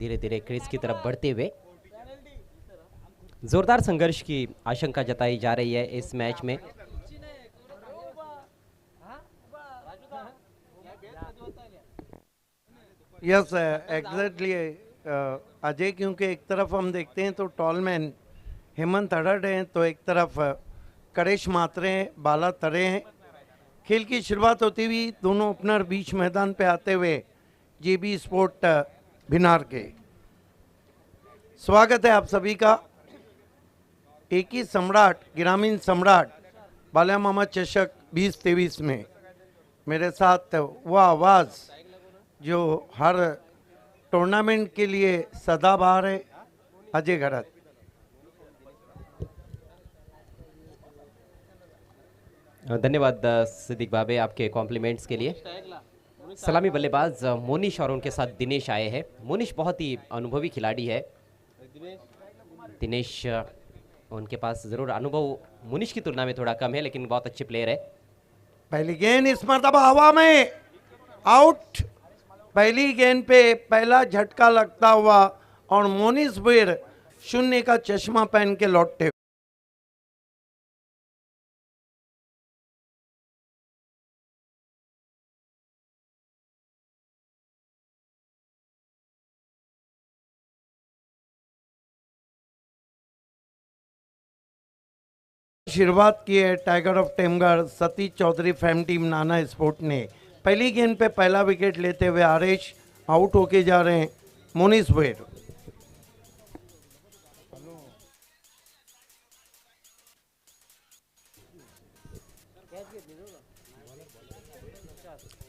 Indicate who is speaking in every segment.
Speaker 1: धीरे धीरे क्रीज की तरफ बढ़ते हुए जोरदार संघर्ष की आशंका जताई जा रही है इस मैच में।
Speaker 2: यस एग्जैक्टली अजय, क्योंकि एक तरफ हम देखते हैं तो टॉलमैन हेमंत हडड हैं, तो एक तरफ करेश मात्रे हैं, बाला तरे हैं। खेल की शुरुआत होती हुई दोनों ओपनर बीच मैदान पे आते हुए जेबी स्पोर्ट भिनार के स्वागत है आप सभी का। एक ही सम्राट, ग्रामीण सम्राट बाला मामा चषक 2023 में मेरे साथ वह आवाज़ जो हर टूर्नामेंट के लिए सदाबहार है, अजय घरत।
Speaker 1: धन्यवाद सिद्दीक बाबे आपके कॉम्प्लीमेंट्स के लिए। सलामी बल्लेबाज मोनिश और उनके साथ दिनेश आए हैं। मोनिश बहुत ही अनुभवी खिलाड़ी है। दिनेश उनके पास जरूर अनुभव मोनिश की तुलना में थोड़ा कम है, लेकिन बहुत अच्छे प्लेयर है।
Speaker 2: पहली गेंद इस मरतबा हवा में आउट। पहली गेंद पे पहला झटका लगता हुआ और मोनिश भुईर शून्य का चश्मा पहन के लौटते। शुरुआत की है tiger of Temgarh Satish Chaudhary fame team Nana sport ने। पहली गेंद पे पहला विकेट लेते हुए आरेश आउट होके जा रहे हैं मोनिश भुईर।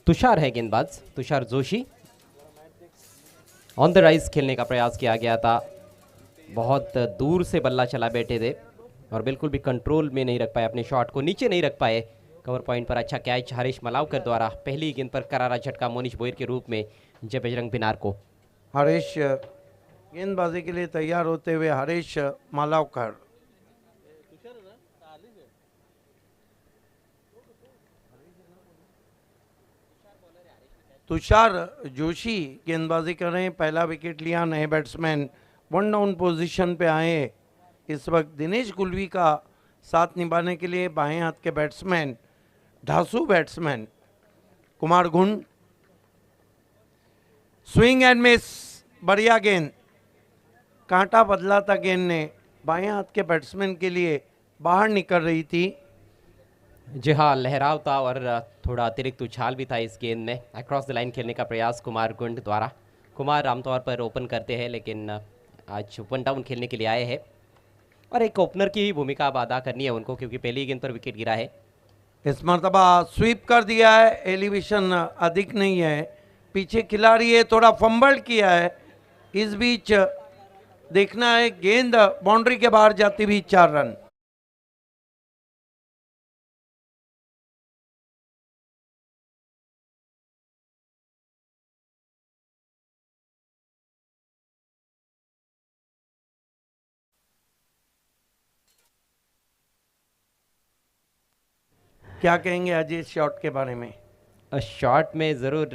Speaker 1: तुषार है गेंदबाज, Tushar Joshi. On the rise खेलने का प्रयास किया गया था, बहुत दूर से बल्ला चला बैठे थे और बिल्कुल भी कंट्रोल में नहीं रख पाए, अपने शॉट को नीचे नहीं रख पाए। कवर पॉइंट पर अच्छा कैच हरीश मलावकर द्वारा। पहली गेंद पर करारा झटका मोनिश भुईर के रूप में जय बजरंग भिनार को।
Speaker 2: हरीश गेंदबाजी के लिए तैयार होते हुए हरीश मालावकर। तुषार जोशी गेंदबाजी कर रहे हैं, पहला विकेट लिया। नए बैट्समैन वन डाउन पोजीशन पे आए। इस वक्त दिनेश गुलवी का साथ निभाने के लिए बाएं हाथ के बैट्समैन धासु batsman Kumar Gund. Swing and miss, बढ़िया गेंद, कांटा बदला था गेंद ने, बाएं हाथ के बैट्समैन के लिए बाहर निकल रही थी।
Speaker 1: जी हाँ, लहराव था और थोड़ा अतिरिक्त उछाल भी था इस गेंद में। अक्रॉस द लाइन खेलने का प्रयास कुमार गुंड द्वारा। कुमार आमतौर पर ओपन करते हैं, लेकिन आज वन डाउन खेलने के लिए आए हैं और एक ओपनर की ही भूमिका अब अदा करनी है उनको, क्योंकि पहली गेंद पर विकेट गिरा है।
Speaker 2: इस मरतबा स्वीप कर दिया है, एलिवेशन अधिक नहीं है, पीछे खिलाड़ी है, थोड़ा फंबल किया है। इस बीच देखना है गेंद बाउंड्री के बाहर जाती हुई 4 रन। क्या कहेंगे आज इस शॉट के बारे में?
Speaker 1: शॉट में ज़रूर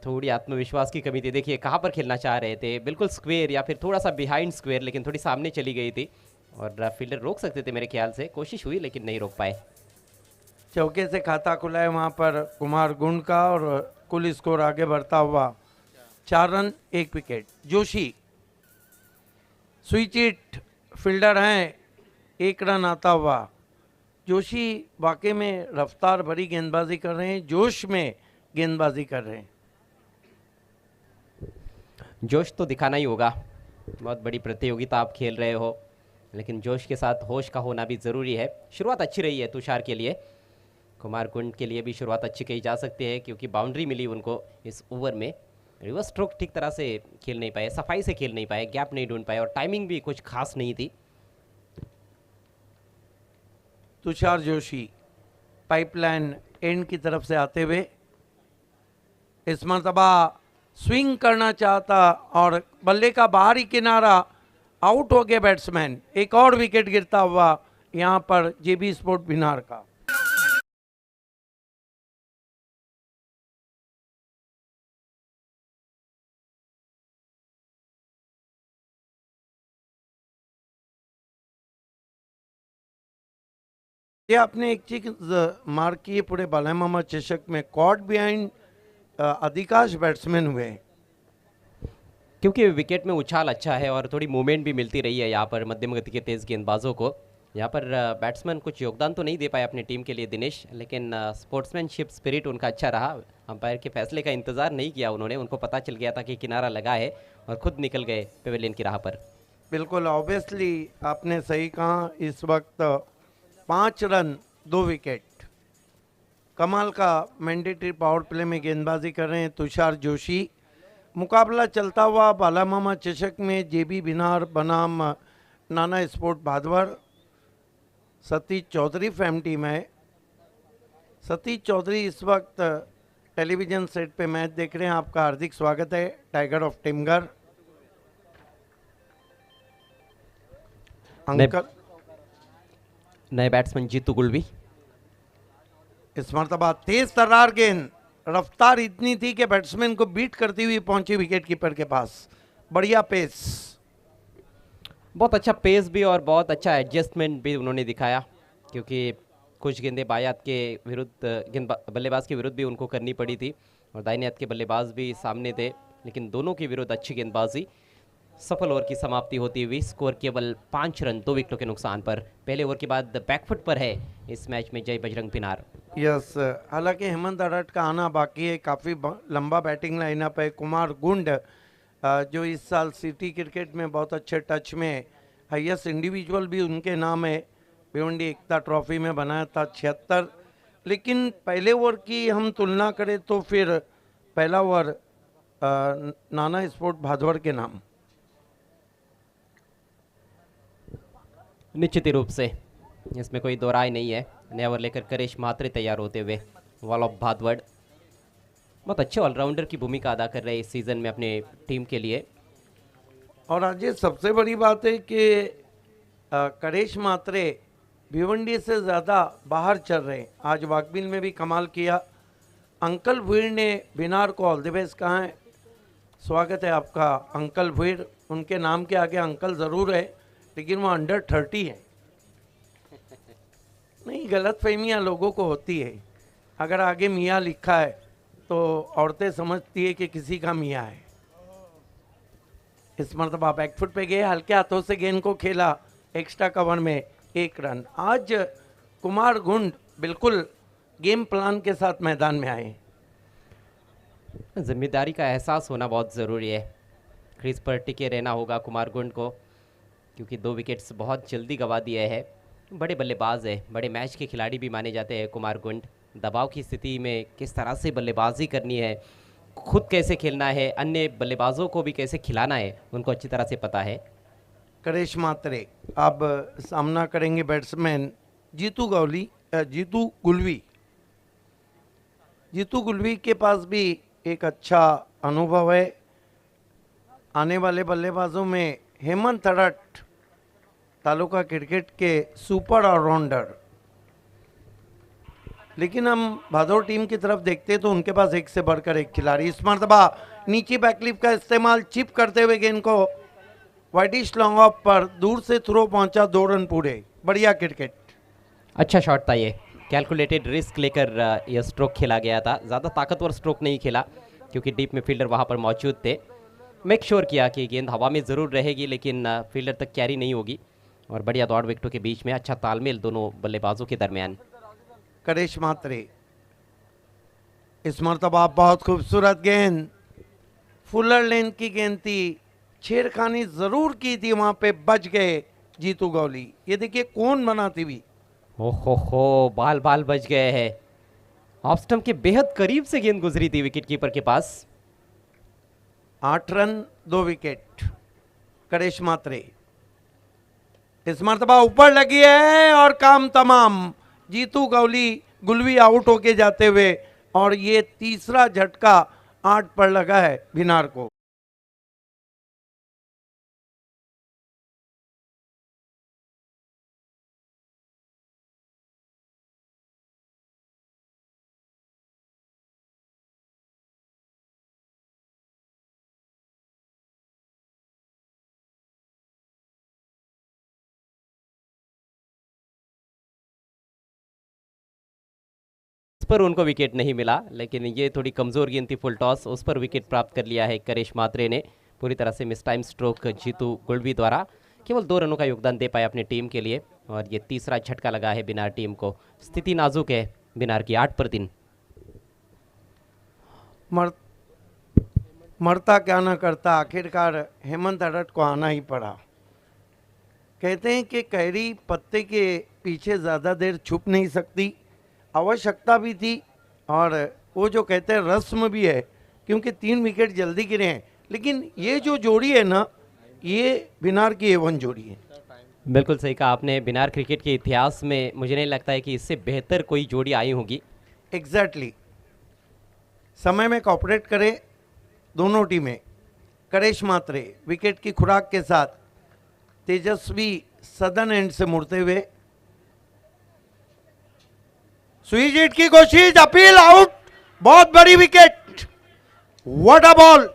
Speaker 1: थोड़ी आत्मविश्वास की कमी थी। देखिए कहाँ पर खेलना चाह रहे थे, बिल्कुल स्क्वेयर या फिर थोड़ा सा बिहाइंड स्क्वेयर, लेकिन थोड़ी सामने चली गई थी और फील्डर रोक सकते थे मेरे ख्याल से। कोशिश हुई लेकिन नहीं रोक पाए।
Speaker 2: चौके से खाता खुला है वहाँ पर कुमार गुंड का और कुल स्कोर आगे बढ़ता हुआ 4 run 1 wicket. Joshi switch hit fielder हैं, 1 रन आता हुआ। जोशी वाकई में रफ्तार भरी गेंदबाजी कर रहे हैं, जोश में गेंदबाजी कर रहे हैं।
Speaker 1: जोश तो दिखाना ही होगा, बहुत बड़ी प्रतियोगिता आप खेल रहे हो, लेकिन जोश के साथ होश का होना भी ज़रूरी है। शुरुआत अच्छी रही है तुषार के लिए, कुमार गुंड के लिए भी शुरुआत अच्छी कही जा सकती है, क्योंकि बाउंड्री मिली उनको इस ओवर में। रिवर्स स्ट्रोक ठीक तरह से खेल नहीं पाए, सफाई से खेल नहीं पाए, गैप नहीं ढूंढ पाए और टाइमिंग भी कुछ खास नहीं थी।
Speaker 2: तुषार जोशी पाइपलाइन एंड की तरफ से आते हुए इस मरतबा स्विंग करना चाहता और बल्ले का बाहरी किनारा, आउट हो गए बैट्समैन। एक और विकेट गिरता हुआ यहाँ पर जेबी स्पोर्ट भिनार का। ये आपने एक चीज मार्क की है, पूरे बालामामा चषक में कॉट बिहाइंड अधिकांश बैट्समैन हुए हैं।
Speaker 1: क्योंकि विकेट में उछाल अच्छा है और थोड़ी मूवमेंट भी मिलती रही है यहाँ पर मध्यम गति के तेज गेंदबाजों को। यहाँ पर बैट्समैन कुछ योगदान तो नहीं दे पाए अपनी टीम के लिए दिनेश, लेकिन स्पोर्ट्समैनशिप स्पिरिट उनका अच्छा रहा। अंपायर के फैसले का इंतजार नहीं किया उन्होंने, उनको पता चल गया था कि किनारा लगा है और खुद निकल गए पेविलियन की राह पर।
Speaker 2: बिल्कुल ऑब्वियसली आपने सही कहा। इस वक्त 5 रन 2 विकेट, कमाल का मैंडेटरी पावर प्ले में गेंदबाजी कर रहे हैं तुषार जोशी। मुकाबला चलता हुआ बालामामा चषक में जेबी बिनार बनाम Nana sport Bhadwar. Satish Chaudhary fame team है। सतीश चौधरी इस वक्त टेलीविजन सेट पे मैच देख रहे हैं। आपका हार्दिक स्वागत है टाइगर ऑफ टिमगर। अंकल
Speaker 1: नए बैट्समैन जीतू गुलवी।
Speaker 2: इस मरतबा तेज तर्रार गेंद, रफ्तार इतनी थी कि बैट्समैन को बीट करती हुई पहुंची विकेट कीपर के पास। बढ़िया पेस,
Speaker 1: बहुत अच्छा पेस भी और बहुत अच्छा एडजस्टमेंट भी उन्होंने दिखाया, क्योंकि कुछ गेंदें बाएं हाथ के विरुद्ध बल्लेबाज के विरुद्ध भी उनको करनी पड़ी थी और दाहिने हाथ के बल्लेबाज भी सामने थे, लेकिन दोनों के विरुद्ध अच्छी गेंदबाजी। सफल ओवर की समाप्ति होती हुई स्कोर केवल 5 रन 2 विकेटों के नुकसान पर। पहले ओवर के बाद बैकफुट पर है इस मैच में जय बजरंग पिनार।
Speaker 2: यस, हालांकि हेमंत अडट का आना बाकी है। काफ़ी लंबा बैटिंग लाइनअप है। कुमार गुंड जो इस साल सिटी क्रिकेट में बहुत अच्छे टच में, हाईएस्ट इंडिविजुअल भी उनके नाम है, भिवंडी एकता ट्रॉफी में बनाया था 76। लेकिन पहले ओवर की हम तुलना करें तो फिर पहला ओवर नाना स्पोर्ट भादवर के नाम।
Speaker 1: निश्चित रूप से इसमें कोई दो राय नहीं है। नया ओवर लेकर करेश मात्रे तैयार होते हुए वॉल ऑफ भादवड़ बहुत अच्छे ऑलराउंडर की भूमिका अदा कर रहे हैं इस सीजन में अपने टीम के लिए।
Speaker 2: और आज ये सबसे बड़ी बात है कि करेश मात्रे भिवंडी से ज़्यादा बाहर चल रहे हैं। आज वाकबिल में भी कमाल किया। अंकल भुईर ने बिनार को ऑल द बेस्ट कहा है। स्वागत है आपका अंकल भुईर। उनके नाम के आगे अंकल ज़रूर है, लेकिन वो अंडर 30 है। नहीं, गलत फहमियाँ लोगों को होती है। अगर आगे मियाँ लिखा है तो औरतें समझती है कि किसी का मियाँ है। इस मरतबा बैकफुट पे गए, हल्के हाथों से गेंद को खेला, एक्स्ट्रा कवर में 1 रन। आज कुमार गुंड बिल्कुल गेम प्लान के साथ मैदान में आए।
Speaker 1: जिम्मेदारी का एहसास होना बहुत ज़रूरी है। क्रीज पर टिके रहना होगा कुमार गुंड को, क्योंकि 2 विकेट्स बहुत जल्दी गंवा दिए हैं। बड़े बल्लेबाज है, बड़े मैच के खिलाड़ी भी माने जाते हैं कुमार गुंड। दबाव की स्थिति में किस तरह से बल्लेबाजी करनी है, खुद कैसे खेलना है, अन्य बल्लेबाजों को भी कैसे खिलाना है, उनको अच्छी तरह से पता है।
Speaker 2: करेश मात्रे अब सामना करेंगे बैट्समैन जीतू गुलवी। जीतू गुलवी के पास भी एक अच्छा अनुभव है। आने वाले बल्लेबाजों में हेमंत अडट, तालुका क्रिकेट के सुपर ऑलराउंडर। लेकिन हम भादौर टीम की तरफ देखते तो उनके पास एक से बढ़कर एक खिलाड़ी। इस मरतबा नीचे बैकलिप का इस्तेमाल, चिप करते हुए गेंद को वाइडिश लॉन्ग ऑफ पर दूर से थ्रो पहुंचा, 2 रन पूरे। बढ़िया क्रिकेट,
Speaker 1: अच्छा शॉट था ये। कैलकुलेटेड रिस्क लेकर यह स्ट्रोक खेला गया था। ज़्यादा ताकतवर स्ट्रोक नहीं खेला, क्योंकि डीप में फील्डर वहाँ पर मौजूद थे। मेक श्योर किया कि गेंद हवा में ज़रूर रहेगी, लेकिन फील्डर तक कैरी नहीं होगी। और बढ़िया दौड़ विकेटों के बीच में अच्छा तालमेल दोनों बल्लेबाजों के दरमियान।
Speaker 2: करेश मात्रे इस मरतबा बहुत खूबसूरत गेंद, फुलर लेंथ की गेंद थी, छेड़खानी जरूर की थी, वहां पे बच गए जीतू गौली। ये देखिए कौन बनाती हुई।
Speaker 1: हो बाल बाल बच गए हैं। ऑफ स्टंप के बेहद करीब से गेंद गुजरी थी विकेट कीपर के पास।
Speaker 2: 8 रन 2 विकेट। करेश मात्रे इस मरतबा ऊपर लगी है और काम तमाम। जीतू गुलवी आउट होके जाते हुए, और ये तीसरा झटका 8 पर लगा है बिनार को।
Speaker 1: पर उनको विकेट नहीं मिला, लेकिन ये थोड़ी कमज़ोर गेंद थी फुल टॉस, उस पर विकेट प्राप्त कर लिया है करिश मात्रे ने। पूरी तरह से miss time stroke Jitu Gulvi द्वारा केवल 2 रनों का योगदान दे पाए अपनी टीम के लिए, और ये तीसरा झटका लगा है बिनार टीम को। स्थिति नाजुक है बिनार की 8 पर 3।
Speaker 2: मरता क्या ना करता, आखिरकार हेमंत अडट को आना ही पड़ा। कहते हैं कि कैरी पत्ते के पीछे ज़्यादा देर छुप नहीं सकती, आवश्यकता भी थी और वो जो कहते हैं रस्म भी है, क्योंकि 3 विकेट जल्दी गिरे हैं। लेकिन ये जो जोड़ी है ना, ये बिनार की A1 जोड़ी है।
Speaker 1: बिल्कुल सही कहा आपने, बिनार क्रिकेट के इतिहास में मुझे नहीं लगता है कि इससे बेहतर कोई जोड़ी आई होगी।
Speaker 2: एग्जैक्टली समय में कॉपरेट करे दोनों टीमें। करेश मात्रे विकेट की खुराक के साथ तेजस्वी सदन एंड से मुड़ते हुए, स्वीज हिट की कोशिश, अपील आउट, बहुत बड़ी विकेट, व्हाट अ बॉल।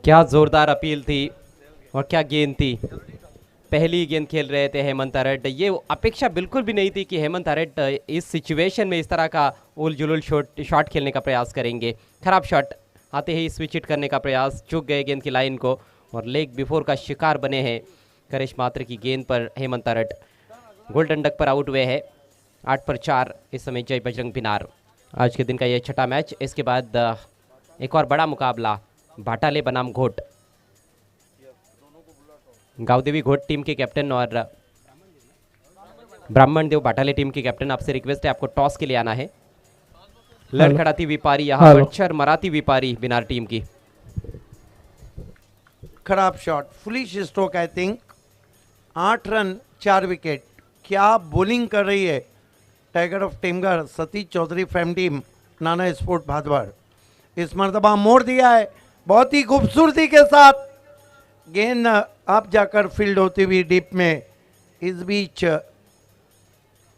Speaker 1: क्या जोरदार अपील थी और क्या गेंद थी। पहली गेंद खेल रहे थे हेमंत अरट, ये अपेक्षा बिल्कुल भी नहीं थी कि हेमंत अरट इस सिचुएशन में इस तरह का उल जुलुल शॉट खेलने का प्रयास करेंगे। खराब शॉट आते ही स्विच हिट करने का प्रयास, चूक गए गेंद की लाइन को और लेग बिफोर का शिकार बने हैं। करिश मात्र की गेंद पर हेमंत अरट गोल्डन डक पर आउट हुए हैं। 8 पर 4 इस समय जय बजरंग बिनार। आज के दिन का यह छठा मैच। इसके बाद एक और बड़ा मुकाबला भाटाले बनाम घोट। गावदेवी घोट टीम के कैप्टन और ब्राह्मण देव भाटाले टीम के कैप्टन, आपसे रिक्वेस्ट है आपको टॉस के लिए आना है। लड़खड़ाती विपारी यहाँ पर चर मराती विपारी बिनार टीम की।
Speaker 2: खराब shot, foolish stroke I think. 8 run 4 wicket. क्या बॉलिंग कर रही है tiger of Temgarh Satish Chaudhary frame team Nana sport Bhadwad. इस मरतबा मोड़ दिया है बहुत ही खूबसूरती के साथ। गेंद आप जाकर फील्ड होती हुई डीप में। इस बीच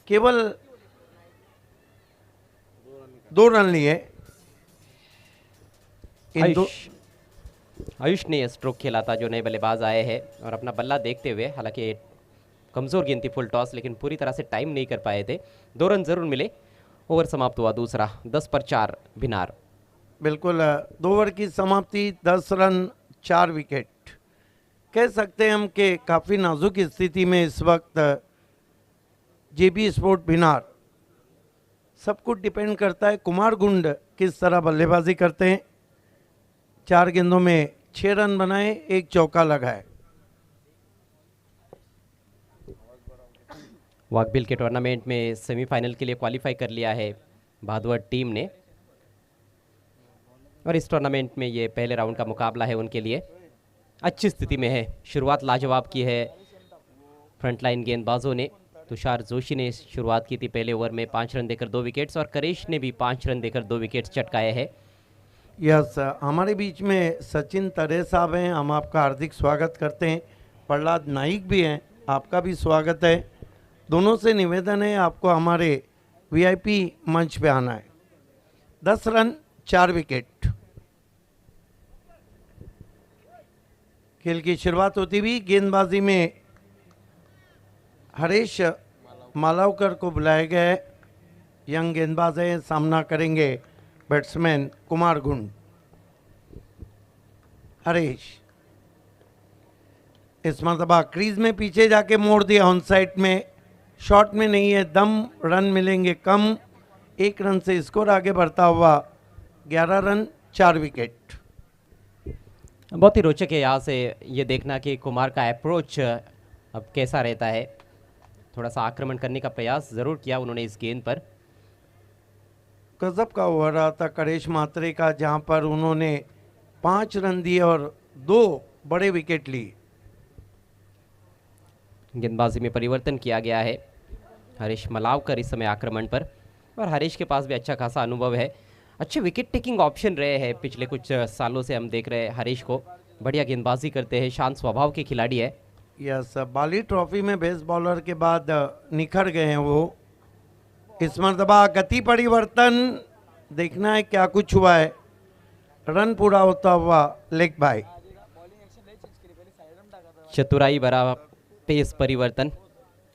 Speaker 2: केवल 2 रन लिए।
Speaker 1: आयुष ने स्ट्रोक खेला था जो नए बल्लेबाज आए हैं, और अपना बल्ला देखते हुए, हालांकि कमजोर गेंद थी फुल टॉस, लेकिन पूरी तरह से टाइम नहीं कर पाए थे। 2 रन जरूर मिले। ओवर समाप्त हुआ दूसरा। 10 पर 4 बिनार।
Speaker 2: बिल्कुल 2 ओवर की समाप्ति, 10 रन 4 विकेट। कह सकते हैं हम कि काफ़ी नाजुक स्थिति में इस वक्त जेबी स्पोर्ट बिनार। सब कुछ डिपेंड करता है कुमार गुंड किस तरह बल्लेबाजी करते हैं। 4 गेंदों में 6 रन बनाए, 1 चौका लगाए।
Speaker 1: वाकबिल के टूर्नामेंट में सेमीफाइनल के लिए क्वालिफाई कर लिया है भादवड़ टीम ने, और इस टूर्नामेंट में ये पहले राउंड का मुकाबला है उनके लिए। अच्छी स्थिति में है, शुरुआत लाजवाब की है फ्रंटलाइन गेंदबाजों ने। तुषार जोशी ने शुरुआत की थी पहले ओवर में 5 रन देकर 2 विकेट्स, और करेश ने भी 5 रन देकर 2 विकेट्स चटकाए हैं।
Speaker 2: यस, हमारे बीच में सचिन तरे साहब हैं, हम आपका हार्दिक स्वागत करते हैं। प्रहलाद नाइक भी हैं, आपका भी स्वागत है। दोनों से निवेदन है आपको हमारे वीआईपी मंच पे आना है। 10 रन 4 विकेट। खेल की शुरुआत होती हुई गेंदबाजी में हरीश मालावकर को बुलाया गया है। यंग गेंदबाज है, सामना करेंगे बैट्समैन कुमार गुंड। हरीश इस मरतबा क्रीज में पीछे जाके मोड़ दिया ऑन साइड में। शॉट में नहीं है दम, रन मिलेंगे कम। 1 रन से स्कोर आगे बढ़ता हुआ 11 रन 4 विकेट।
Speaker 1: बहुत ही रोचक है यहाँ से ये देखना कि कुमार का अप्रोच अब कैसा रहता है। थोड़ा सा आक्रमण करने का प्रयास ज़रूर किया उन्होंने इस गेंद पर।
Speaker 2: गजब का ओवर रहा था करेश मात्रे का, जहां पर उन्होंने 5 रन दिए और 2 बड़े विकेट लिए।
Speaker 1: गेंदबाजी में परिवर्तन किया गया है। हरीश मलावकर इस समय आक्रमण पर, और हरीश के पास भी अच्छा खासा अनुभव है। अच्छे विकेट टेकिंग ऑप्शन रहे हैं पिछले कुछ सालों से, हम देख रहे हैं हरीश को। बढ़िया गेंदबाजी करते हैं, शांत स्वभाव के खिलाड़ी है।
Speaker 2: यस, बाली ट्रॉफी में बेस्ट बॉलर के बाद निखर गए हैं वो। इस मर्तबा गति परिवर्तन देखना है क्या कुछ हुआ है। रन पूरा होता हुआ लेग बाय।
Speaker 1: चतुराई भरा पेस परिवर्तन।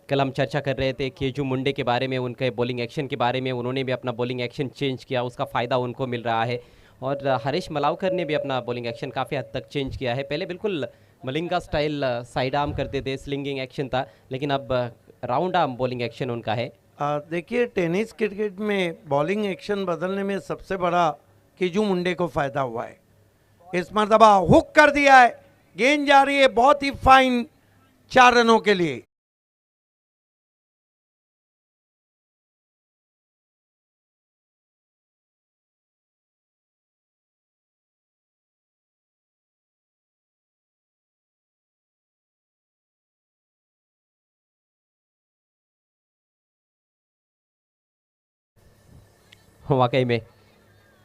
Speaker 1: कल हम चर्चा कर रहे थे केजू मुंडे के बारे में, उनके बॉलिंग एक्शन के बारे में। उन्होंने भी अपना बॉलिंग एक्शन चेंज किया, उसका फ़ायदा उनको मिल रहा है। और हरीश मलावकर ने भी अपना बॉलिंग एक्शन काफ़ी हद तक चेंज किया है। पहले बिल्कुल मलिंगा स्टाइल साइड आर्म करते थे, स्लिंगिंग एक्शन था, लेकिन अब राउंड आर्म बॉलिंग एक्शन उनका है।
Speaker 2: देखिए, टेनिस क्रिकेट में बॉलिंग एक्शन बदलने में सबसे बड़ा केजू मुंडे को फायदा हुआ है। इस मर्तबा हुक कर दिया है, गेंद जा रही है बहुत ही फाइन 4 रनों के लिए।
Speaker 1: वाकई में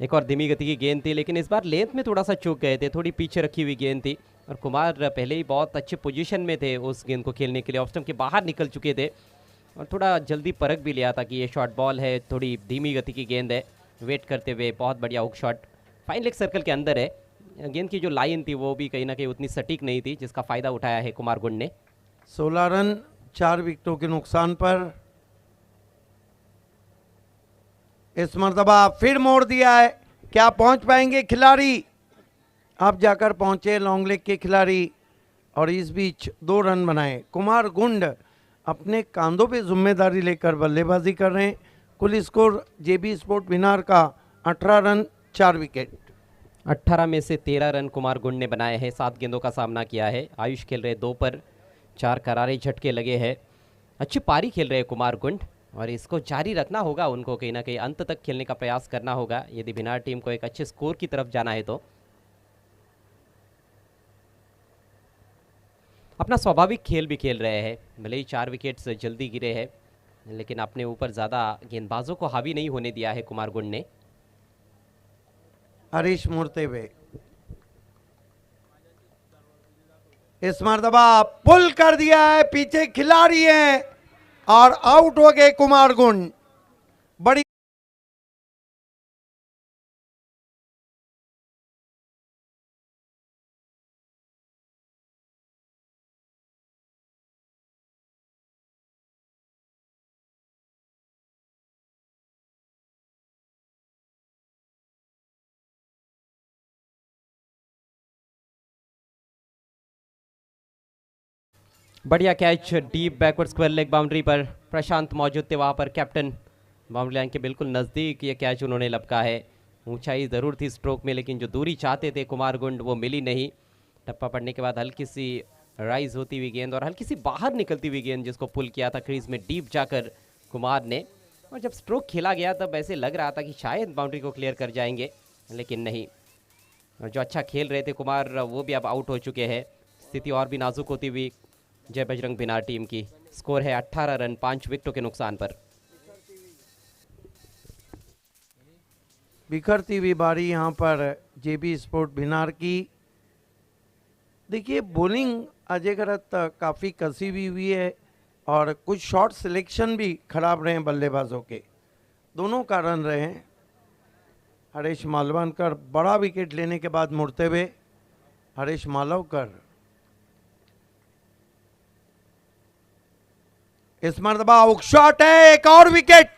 Speaker 1: एक और धीमी गति की गेंद थी, लेकिन इस बार लेंथ में थोड़ा सा चूक गए थे, थोड़ी पीछे रखी हुई गेंद थी। और कुमार पहले ही बहुत अच्छे पोजीशन में थे उस गेंद को खेलने के लिए, ऑफ स्टंप के बाहर निकल चुके थे और थोड़ा जल्दी परख भी लिया था कि ये शॉर्ट बॉल है, थोड़ी धीमी गति की गेंद है। वेट करते हुए बहुत बढ़िया hook shot, fine leg circle के अंदर है। गेंद की जो लाइन थी वो भी कहीं ना कहीं उतनी सटीक नहीं थी, जिसका फ़ायदा उठाया है कुमार गुंड ने।
Speaker 2: 16 रन 4 विकेटों के नुकसान पर। इस मर्तबा फिर मोड़ दिया है, क्या पहुंच पाएंगे खिलाड़ी? अब जाकर पहुंचे लॉन्ग लेग के खिलाड़ी और इस बीच 2 रन बनाए। कुमार गुंड अपने कांधों पे जिम्मेदारी लेकर बल्लेबाजी कर रहे हैं। कुल स्कोर जेबी स्पोर्ट विनार का 18 रन 4 विकेट।
Speaker 1: 18 में से 13 रन कुमार गुंड ने बनाए हैं, 7 गेंदों का सामना किया है। आयुष खेल रहे 2 पर, 4 करारे झटके लगे हैं। अच्छी पारी खेल रहे हैं कुमार गुंड और इसको जारी रखना होगा उनको, कहीं ना कहीं अंत तक खेलने का प्रयास करना होगा यदि भिनार टीम को एक अच्छे स्कोर की तरफ जाना है तो। अपना स्वाभाविक खेल भी खेल रहे हैं, भले ही 4 विकेट्स जल्दी गिरे हैं, लेकिन अपने ऊपर ज़्यादा गेंदबाजों को हावी नहीं होने दिया है कुमार गुंड ने।
Speaker 2: हरीश मुड़ते हुए इस मर्तबा पुल कर दिया है, पीछे खिलाड़ी हैं और आउट हो गए कुमार गुंड। बड़ी
Speaker 1: बढ़िया catch, deep backward square leg boundary पर। प्रशांत मौजूद थे वहाँ पर, कैप्टन। बाउंड्री लाइन के बिल्कुल नज़दीक ये कैच उन्होंने लपका है। ऊंचाई ज़रूर थी स्ट्रोक में, लेकिन जो दूरी चाहते थे कुमार गुंड वो मिली नहीं। टप्पा पड़ने के बाद हल्की सी राइज होती हुई गेंद और हल्की सी बाहर निकलती हुई गेंद, जिसको पुल किया था क्रीज में डीप जाकर कुमार ने। और जब स्ट्रोक खेला गया तब ऐसे लग रहा था कि शायद बाउंड्री को क्लियर कर जाएंगे, लेकिन नहीं। और जो अच्छा खेल रहे थे कुमार, वो भी अब आउट हो चुके हैं। स्थिति और भी नाजुक होती हुई जय बजरंग भिनार टीम की। स्कोर है 18 रन 5 विकेटों के नुकसान पर।
Speaker 2: बिखरती हुई बारी यहाँ पर जेबी स्पोर्ट भिनार की। देखिए, बॉलिंग अजय करत काफ़ी कसी हुई है और कुछ शॉट सिलेक्शन भी खराब रहे हैं बल्लेबाजों के। दोनों कारण रहे हैं। हरीश मालवनकर बड़ा विकेट लेने के बाद मुड़ते हुए। हरीश मालवकर इस मर्तबा हुक शॉट है, एक और विकेट।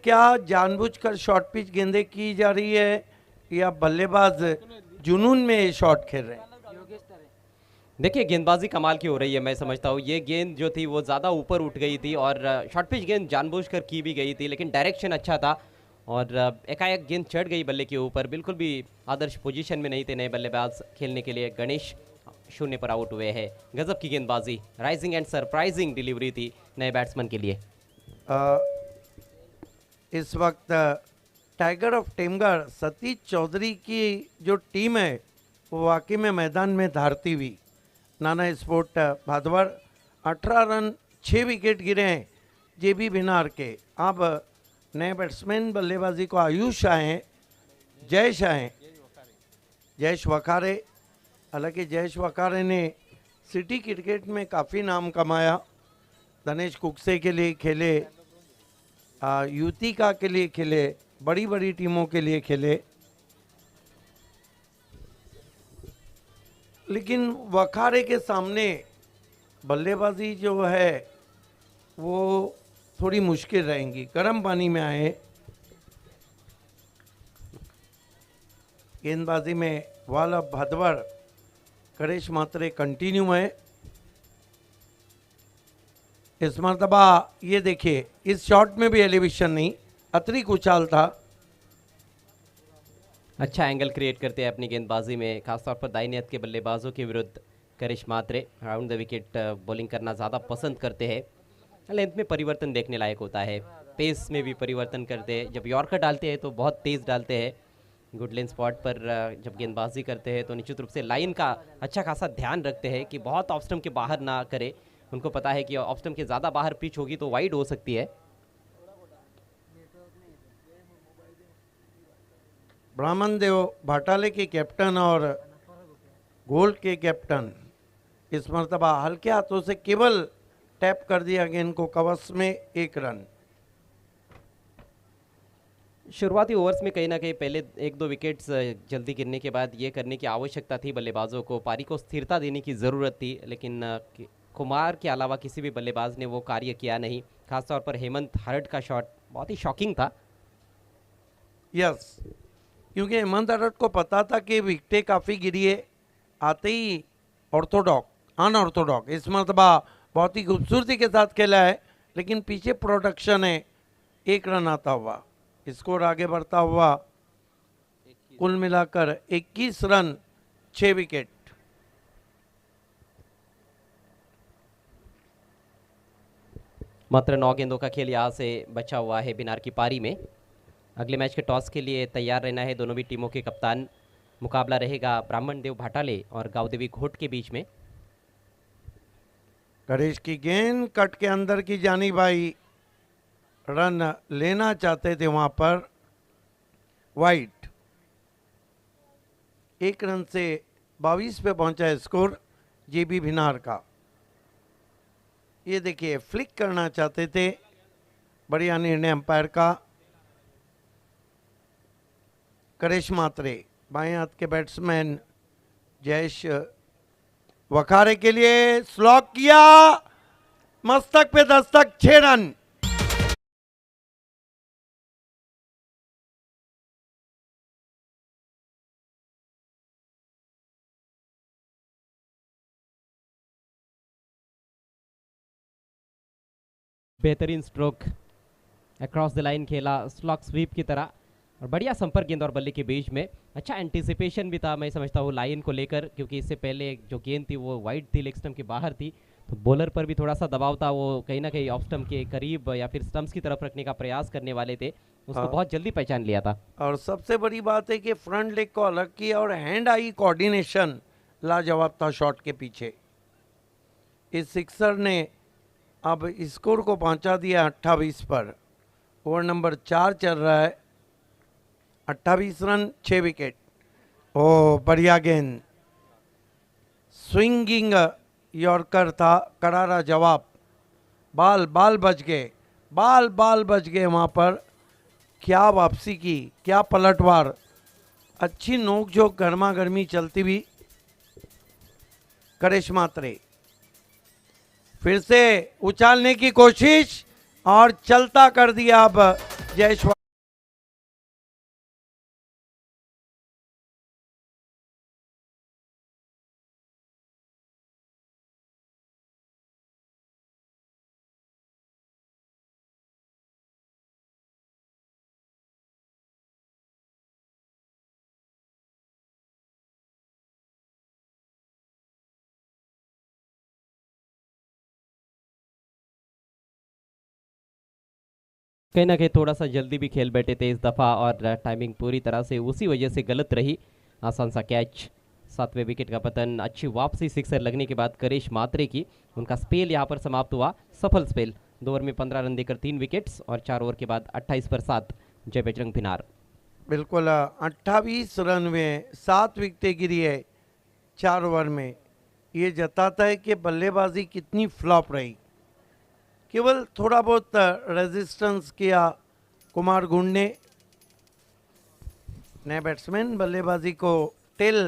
Speaker 2: क्या जानबूझकर शॉर्ट पिच गेंदें की जा रही है या बल्लेबाज जुनून में शॉट खेल रहे हैं?
Speaker 1: देखिए, गेंदबाजी कमाल की हो रही है। मैं समझता हूँ ये गेंद जो थी वो ज़्यादा ऊपर उठ गई थी और शॉर्ट पिच गेंद जानबूझकर की भी गई थी, लेकिन डायरेक्शन अच्छा था और एकाएक गेंद चढ़ गई बल्ले के ऊपर। बिल्कुल भी आदर्श पोजीशन में नहीं थे नए बल्लेबाज खेलने के लिए। गणेश 0 पर आउट हुए हैं। गजब की गेंदबाजी, राइजिंग एंड सरप्राइजिंग डिलीवरी थी नए बैट्समैन के लिए।
Speaker 2: इस वक्त टाइगर ऑफ टेमगढ़ सतीश चौधरी की जो टीम है वो वाकई में मैदान में धारती हुई। नाना स्पोर्ट भादवर 18 रन 6 विकेट गिरे हैं जेबी भिनार के। अब नए बैट्समैन बल्लेबाजी को आयुष आए हैं, जयेश आए, जयेश वखारे। हालांकि जयेश वखारे ने सिटी क्रिकेट में काफ़ी नाम कमाया। दिनेश कुकसे के लिए खेले, युतिका के लिए खेले, बड़ी बड़ी टीमों के लिए खेले। लेकिन वखारे के सामने बल्लेबाजी जो है वो थोड़ी मुश्किल रहेंगी। गर्म पानी में आए। गेंदबाजी में वाला भादवर करेश मात्रे कंटिन्यू है। इस मरतबा ये देखिए, इस शॉट में भी एलिवेशन नहीं, अतिरिक्त उछाल था।
Speaker 1: अच्छा एंगल क्रिएट करते हैं अपनी गेंदबाजी में, खासतौर पर दाहिने हाथ के बल्लेबाजों के विरुद्ध करिश मात्रे राउंड द विकेट बॉलिंग करना ज़्यादा पसंद करते हैं। लेंथ में परिवर्तन देखने लायक होता है, पेस में भी परिवर्तन करते हैं। जब यॉर्कर डालते हैं तो बहुत तेज़ डालते हैं। गुड लेन स्पॉट पर जब गेंदबाजी करते हैं तो निश्चित रूप से लाइन का अच्छा खासा ध्यान रखते हैं कि बहुत ऑफ स्टंप के बाहर ना करे। उनको पता है कि ऑफ स्टंप के ज़्यादा बाहर पिच होगी तो वाइड हो सकती है।
Speaker 2: ब्राह्मण देव भाटाले के कैप्टन और गोल्ड के कैप्टन इस मरतबा हल्के हाथों से केवल टैप कर दिया गेंद को कवच में, 1 रन।
Speaker 1: शुरुआती ओवर्स में कहीं ना कहीं पहले 1-2 विकेट्स जल्दी गिरने के बाद ये करने की आवश्यकता थी बल्लेबाजों को, पारी को स्थिरता देने की ज़रूरत थी। लेकिन कुमार के अलावा किसी भी बल्लेबाज ने वो कार्य किया नहीं। खासतौर पर हेमंत हर्ट का शॉट बहुत ही शॉकिंग था।
Speaker 2: यस, क्योंकि हेमंत हर्ट को पता था कि विकेटें काफ़ी गिरी है, आते ही अनऑर्थोडॉक इस मरतबा बहुत ही खूबसूरती के साथ खेला है। लेकिन पीछे प्रोडक्शन है, 1 रन आता हुआ, स्कोर आगे बढ़ता हुआ कुल मिलाकर 21 रन 6 विकेट।
Speaker 1: मात्र 9 गेंदों का खेल यहाँ से बचा हुआ है बिनार की पारी में। अगले मैच के टॉस के लिए तैयार रहना है दोनों भी टीमों के कप्तान। मुकाबला रहेगा ब्राह्मण देव भाटाले और गावदेवी घोट के बीच में।
Speaker 2: गणेश की गेंद कट के अंदर की जानी भाई, रन लेना चाहते थे वहां पर, वाइट। 1 रन से 22 पे पहुंचा है स्कोर जेबी भिनार का। ये देखिए फ्लिक करना चाहते थे, बढ़िया निर्णय अंपायर का। करेश मात्रे बाएं हाथ के बैट्समैन जयेश वखारे के लिए स्लॉक किया, मस्तक पे दस्तक, 6 रन।
Speaker 1: बेहतरीन स्ट्रोक अक्रॉस द लाइन खेला, स्लॉक स्वीप की तरह, और बढ़िया संपर्क गेंद और बल्ले के बीच में। अच्छा एंटिसिपेशन भी था मैं समझता हूँ लाइन को लेकर, क्योंकि इससे पहले जो गेंद थी वो वाइड थी, लेग स्टंप के बाहर थी, तो बॉलर पर भी थोड़ा सा दबाव था। वो कहीं ना कहीं ऑफ स्टंप के करीब या फिर स्टंप्स की तरफ रखने का प्रयास करने वाले थे, उसको बहुत जल्दी पहचान लिया था।
Speaker 2: और सबसे बड़ी बात है कि फ्रंट लेग को अलग किया और हैंड आई कोऑर्डिनेशन लाजवाब था शॉट के पीछे। इस सिक्सर ने अब स्कोर को पहुंचा दिया 28 पर। ओवर नंबर 4 चल रहा है, 28 रन 6 विकेट। ओ बढ़िया गेंद, स्विंगिंग यॉर्कर था, करारा जवाब। बाल बच गए, बाल बच गए वहां पर। क्या वापसी की, क्या पलटवार, अच्छी नोकझोंक गर्मा गर्मी चलती हुई। करेश मात्रे फिर से उछालने की कोशिश और चलता कर दिया अब जयेश।
Speaker 1: कहीं ना कहीं थोड़ा सा जल्दी भी खेल बैठे थे इस दफ़ा और टाइमिंग पूरी तरह से उसी वजह से गलत रही। आसान सा कैच, 7वें विकेट का पतन। अच्छी वापसी सिक्सर लगने के बाद करिश मात्रे की, उनका स्पेल यहाँ पर समाप्त हुआ, सफल स्पेल। 2 ओवर में 15 रन देकर 3 विकेट्स और 4 ओवर के बाद 28 पर 7 जय बजरंग भिनार।
Speaker 2: बिल्कुल 28 रन में 7 विकेटें गिरी है 4 ओवर में। ये जताता है कि बल्लेबाजी कितनी फ्लॉप रही। केवल थोड़ा बहुत रेजिस्टेंस किया कुमार गुंड ने। नए बैट्समैन बल्लेबाजी को टेल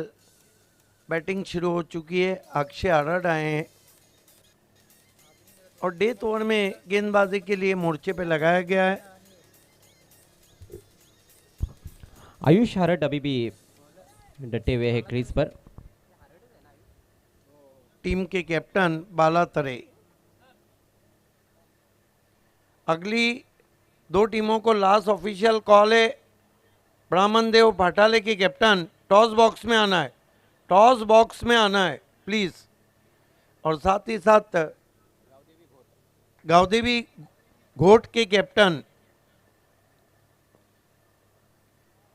Speaker 2: बैटिंग शुरू हो चुकी है। अक्षय आरड आए हैं और डेथ ओवर में गेंदबाजी के लिए मोर्चे पे लगाया गया है।
Speaker 1: आयुष हरट अभी भी डटे हुए हैं क्रीज पर।
Speaker 2: टीम के कैप्टन बाला तरे। अगली 2 टीमों को लास्ट ऑफिशियल कॉल है। ब्राह्मण देव पाटाले की कैप्टन, टॉस बॉक्स में आना है, टॉस बॉक्स में आना है प्लीज। और साथ ही साथ गावदेवी घोट के कैप्टन,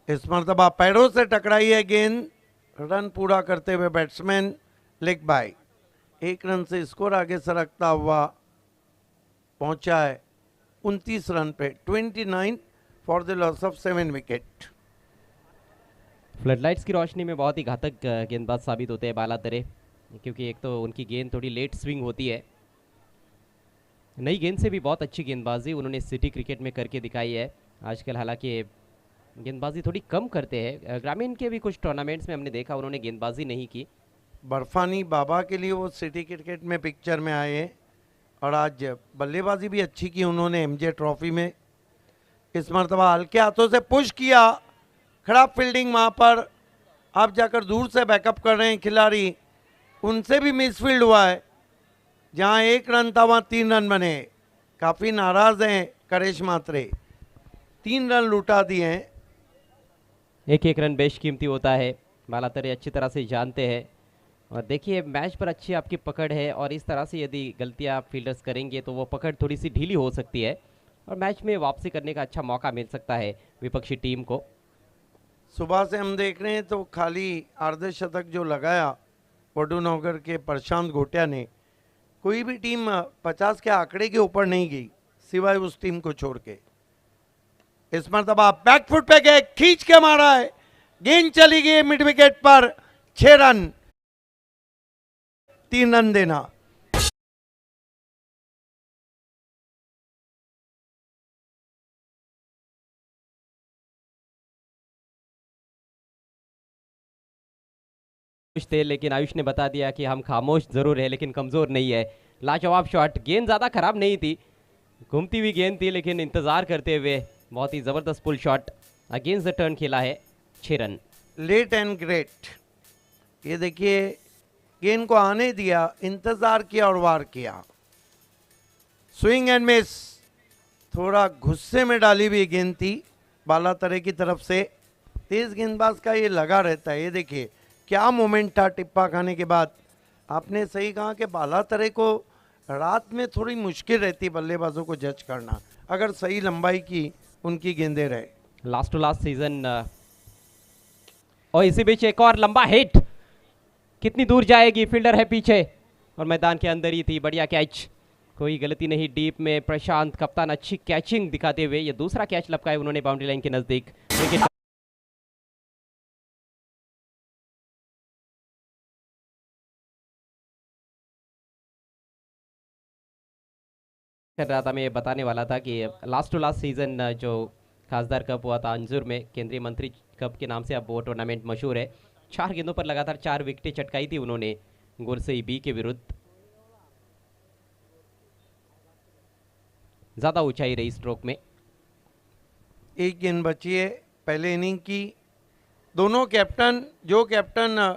Speaker 2: इस मरतबा पैरों से टकराई है गेंद, रन पूरा करते हुए बैट्समैन लेग बाय। 1 रन से स्कोर आगे सरकता हुआ पहुंचा है 29 रन पे। 29 for the loss of 7 wicket.
Speaker 1: Floodlights की रोशनी में बहुत ही घातक गेंदबाज साबित होते हैं बाला तरे, क्योंकि एक तो उनकी गेंद थोड़ी लेट स्विंग होती है। नई गेंद से भी बहुत अच्छी गेंदबाजी उन्होंने सिटी क्रिकेट में करके दिखाई है। आजकल हालांकि गेंदबाजी थोड़ी कम करते हैं, ग्रामीण के भी कुछ टूर्नामेंट्स में हमने देखा उन्होंने गेंदबाजी नहीं की।
Speaker 2: बर्फानी बाबा के लिए वो सिटी क्रिकेट में पिक्चर में आए हैं और आज बल्लेबाजी भी अच्छी की उन्होंने एमजे ट्रॉफी में। इस मरतबा हल्के हाथों से पुश किया, खराब फील्डिंग वहाँ पर। आप जाकर दूर से बैकअप कर रहे हैं खिलाड़ी, उनसे भी मिसफील्ड हुआ है। जहाँ 1 रन था वहाँ 3 रन बने। काफ़ी नाराज हैं करेश मात्रे, 3 रन लुटा दिए हैं।
Speaker 1: एक रन बेशकीमती होता है, बाला तरे अच्छी तरह से जानते हैं। और देखिए मैच पर अच्छी आपकी पकड़ है और इस तरह से यदि गलतियां फील्डर्स करेंगे तो वो पकड़ थोड़ी सी ढीली हो सकती है और मैच में वापसी करने का अच्छा मौका मिल सकता है विपक्षी टीम को।
Speaker 2: सुबह से हम देख रहे हैं तो खाली अर्धशतक जो लगाया वडूनगर के प्रशांत घोटिया ने, कोई भी टीम 50 के आंकड़े के ऊपर नहीं गई सिवाय उस टीम को छोड़ के। इस मरतबा बैकफुट पे गए, खींच के मारा है, गेंद चली गई मिड विकेट पर। 6 रन, 3 रन देना।
Speaker 1: थे लेकिन आयुष ने बता दिया कि हम खामोश जरूर है लेकिन कमजोर नहीं है। लाजवाब शॉट, गेंद ज्यादा खराब नहीं थी, घूमती हुई गेंद थी लेकिन इंतजार करते हुए बहुत ही जबरदस्त pull shot against the turn खेला है। 6 रन।
Speaker 2: Late and great. ये देखिए गेंद को आने दिया, इंतजार किया और वार किया। स्विंग एंड मिस, थोड़ा गुस्से में डाली हुई गेंद थी बाला तरे की तरफ से। तेज गेंदबाज का ये लगा रहता है। ये देखिए क्या मोमेंट था टिप्पा खाने के बाद। आपने सही कहा कि बाला तरे को रात में थोड़ी मुश्किल रहती बल्लेबाजों को जज करना, अगर सही लंबाई की उनकी गेंदें रहे।
Speaker 1: लास्ट टू लास्ट सीजन और इसी बीच एक और लंबा हिट, कितनी दूर जाएगी, फील्डर है पीछे और मैदान के अंदर ही थी। बढ़िया कैच, कोई गलती नहीं डीप में। प्रशांत कप्तान अच्छी कैचिंग दिखाते हुए ये दूसरा कैच लपकाया उन्होंने बाउंड्री लाइन के नजदीक। विकेट कर रहा था, मैं ये बताने वाला था कि लास्ट टू लास्ट सीजन जो खासदार कप हुआ था अंजुर में, केंद्रीय मंत्री कप के नाम से अब वो टूर्नामेंट मशहूर है। 4 गेंदों पर लगातार 4 विकेटें चटकाई थी उन्होंने गुरसई बी के विरुद्ध। ज्यादा ऊंचाई रही स्ट्रोक में।
Speaker 2: 1 गेंद बची है पहले इनिंग की। दोनों कैप्टन, जो कैप्टन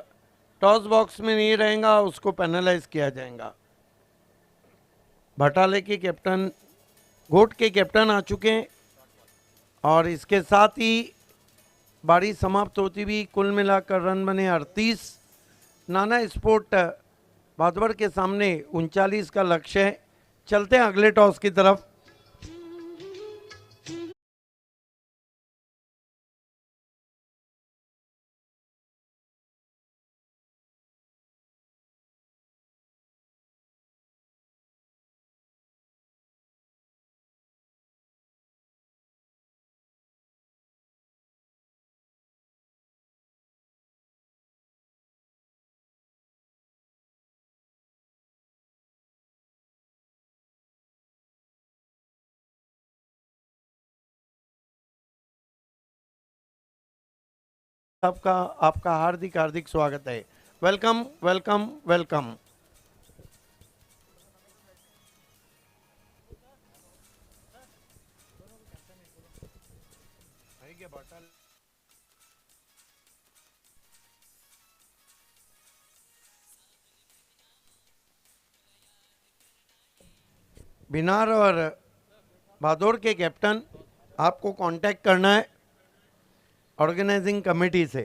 Speaker 2: टॉस बॉक्स में नहीं रहेगा उसको पेनलाइज किया जाएगा। भटाले के कैप्टन, घोट के कैप्टन आ चुके हैं और इसके साथ ही बारी समाप्त होती हुई कुल मिलाकर रन बने 38। नाना स्पोर्ट बादवर के सामने 39 का लक्ष्य है। चलते हैं अगले टॉस की तरफ। आपका आपका हार्दिक हार्दिक स्वागत है। Welcome welcome welcome. बिनार और भादौर के कैप्टन, आपको कांटेक्ट करना है ऑर्गेनाइजिंग कमेटी से।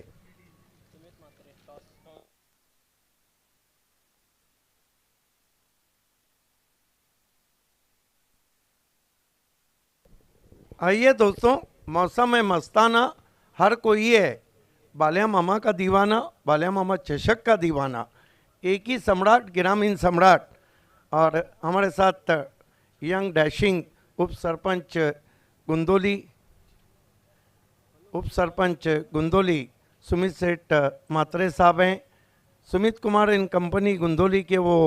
Speaker 2: आइए दोस्तों, मौसम है मस्ताना, हर कोई है बालिया मामा का दीवाना, बालिया मामा चषक का दीवाना, एक ही सम्राट ग्रामीण सम्राट। और हमारे साथ यंग डैशिंग उप सरपंच गुंदोली, उप सरपंच गुंदोली सुमित सेठ मात्रे साहब हैं। सुमित कुमार इन कंपनी गुंदोली के वो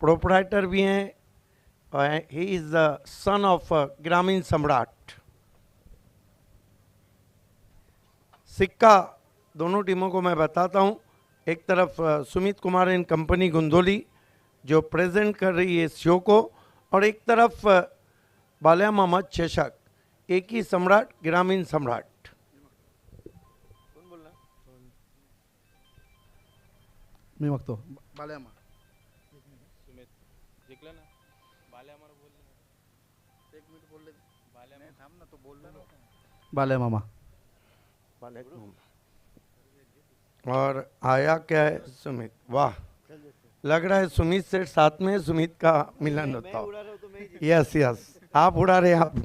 Speaker 2: प्रोपराइटर भी हैं। He is the son of ग्रामीण सम्राट। सिक्का दोनों टीमों को मैं बताता हूँ। एक तरफ सुमित कुमार इन कंपनी गुंदोली जो प्रेजेंट कर रही है इस शो को, और एक तरफ बालिया मामा चषक, एक ही सम्राट ग्रामीण सम्राट।
Speaker 3: मी बघतो बाल्या मा
Speaker 4: सुमित जिंकलं ना बाल्या मामा बोलले ना 1 मिनिट बोलले बाल्या मामा थांब ना तो बोलला ना
Speaker 3: बाल्या मामा
Speaker 2: और आया क्या है सुमित, वाह लग रहा है सुमित से साथ में सुमित का मिलन होता हो। यस यस, आप उड़ा रहे आप।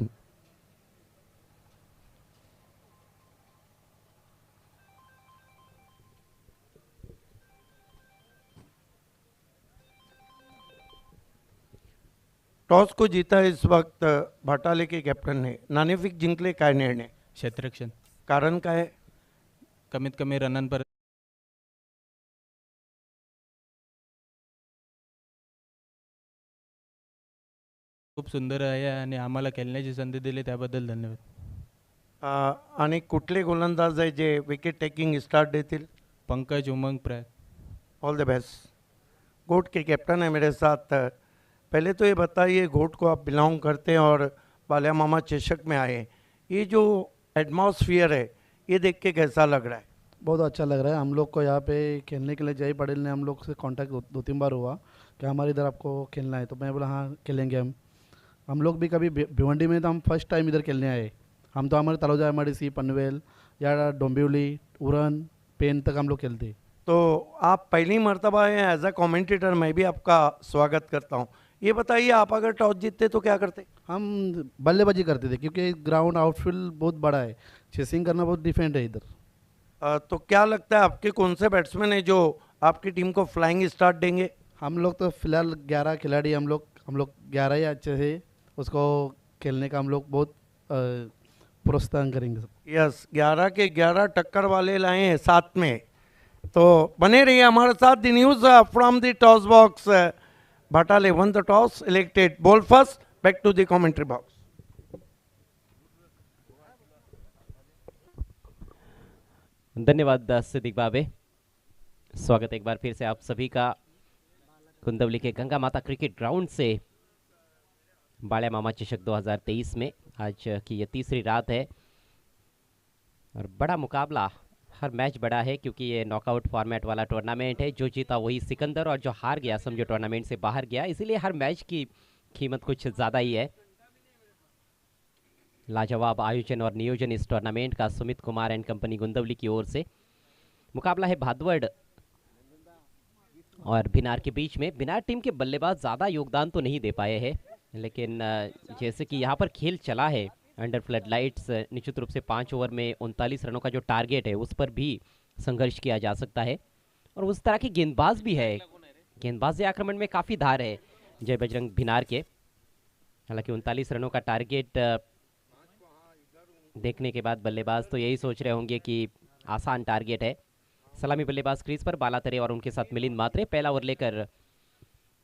Speaker 2: टॉस को जीता इस वक्त भाटाले के कैप्टन ने। नाणेफेक जिंकले, काय निर्णय?
Speaker 4: क्षेत्ररक्षण
Speaker 2: कारण काय आहे?
Speaker 4: कमीत कमी रनांपर्यंत खूप सुंदर आहे आणि आम्हाला खेळण्याची संधी दिली त्याबद्दल धन्यवाद।
Speaker 2: आणि कुठले गोलंदाज आहे जे विकेट टेकिंग स्टार्ट देतील?
Speaker 4: Pankaj Umang Prayag.
Speaker 2: All the best. गोट के कैप्टन है मेरे साथ। पहले तो ये बताइए, गोट को आप बिलोंग करते हैं और बालिया मामा चषक में आए, ये जो एटमॉस्फियर है ये देख के कैसा लग रहा है?
Speaker 3: बहुत अच्छा लग रहा है। हम लोग को यहाँ पे खेलने के लिए जय पटेल ने हम लोग से कांटेक्ट दो तीन बार हुआ कि हमारे इधर आपको खेलना है, तो मैं बोला हाँ खेलेंगे हम लोग भी कभी भिवंडी में तो हम फर्स्ट टाइम इधर खेलने आए। हम तो हमारे तलोजा एमआरडीसी पनवेल या डोंबिवली उरन पेन तक हम लोग खेलते।
Speaker 2: तो आप पहली मर्तबा हैं एज अ कमेंटेटर, मैं भी आपका स्वागत करता हूँ। ये बताइए, आप अगर टॉस जीतते तो क्या करते?
Speaker 3: हम बल्लेबाजी करते थे क्योंकि ग्राउंड आउटफील्ड बहुत बड़ा है, चेसिंग करना बहुत डिफरेंट है इधर।
Speaker 2: तो क्या लगता है आपके कौन से बैट्समैन है जो आपकी टीम को फ्लाइंग स्टार्ट देंगे?
Speaker 3: हम लोग तो फिलहाल 11 खिलाड़ी, हम लोग 11 ही अच्छे से उसको खेलने का हम लोग बहुत प्रोत्साहन करेंगे।
Speaker 2: यस, 11 के 11 टक्कर वाले लाए हैं साथ में। तो बने रहिए हमारे साथ। The news from the toss box, Bhatale won the toss, elected ball first, back to the commentary box.
Speaker 1: धन्यवाद सिद्दीक बाबे। स्वागत एक बार फिर से आप सभी का कुंदवली के गंगा माता क्रिकेट ग्राउंड से बालिया मामा चषक 2023 में। आज की ये तीसरी रात है और बड़ा मुकाबला, हर मैच बड़ा है क्योंकि ये नॉकआउट फॉर्मेट वाला टूर्नामेंट है। जो जीता वही सिकंदर और जो हार गया समझो टूर्नामेंट से बाहर गया, इसीलिए हर मैच की कीमत कुछ ज़्यादा ही है। लाजवाब आयोजन और नियोजन इस टूर्नामेंट का सुमित कुमार एंड कंपनी गुंदवली की ओर से। मुकाबला है भादवड़ और भिनार के बीच में। भिनार टीम के बल्लेबाज ज़्यादा योगदान तो नहीं दे पाए हैं, लेकिन जैसे कि यहाँ पर खेल चला है अंडर फ्लड लाइट्स, निश्चित रूप से 5 ओवर में 39 रनों का जो टारगेट है उस पर भी संघर्ष किया जा सकता है। और उस तरह के गेंदबाज भी है, गेंदबाजी आक्रमण में काफ़ी धार है जय बजरंग भिनार के। हालांकि 39 रनों का टारगेट देखने के बाद बल्लेबाज तो यही सोच रहे होंगे कि आसान टारगेट है। सलामी बल्लेबाज क्रीज पर बालातरे और उनके साथ मिलिंद मात्रे। पहला ओवर लेकर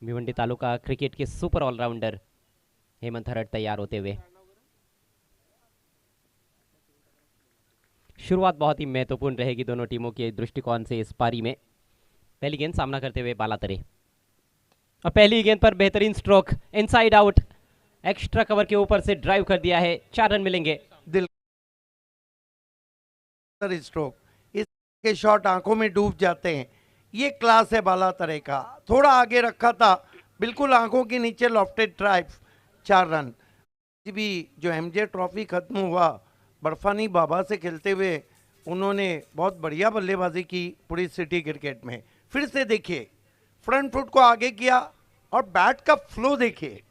Speaker 1: भिवंडी तालुका क्रिकेट के सुपर ऑलराउंडर हेमंत हरट तैयार होते हुए। शुरुआत बहुत ही महत्वपूर्ण रहेगी दोनों टीमों के दृष्टिकोण से इस पारी में। पहली गेंद सामना करते हुए बालातरे, और पहली गेंद पर बेहतरीन stroke, inside out, extra cover के ऊपर से ड्राइव कर दिया है, 4 रन मिलेंगे।
Speaker 2: दिल स्ट्रोक, इसके शॉट आंखों में डूब जाते हैं। ये क्लास है बालातरे का, थोड़ा आगे रखा था, बिल्कुल आंखों के नीचे लॉफ्टेड ड्राइव, 4 रन। भी जो एमजे ट्रॉफी खत्म हुआ, बर्फानी बाबा से खेलते हुए उन्होंने बहुत बढ़िया बल्लेबाजी की पूरी सिटी क्रिकेट में। फिर से देखिए, फ्रंट फुट को आगे किया और बैट का फ्लो देखिए,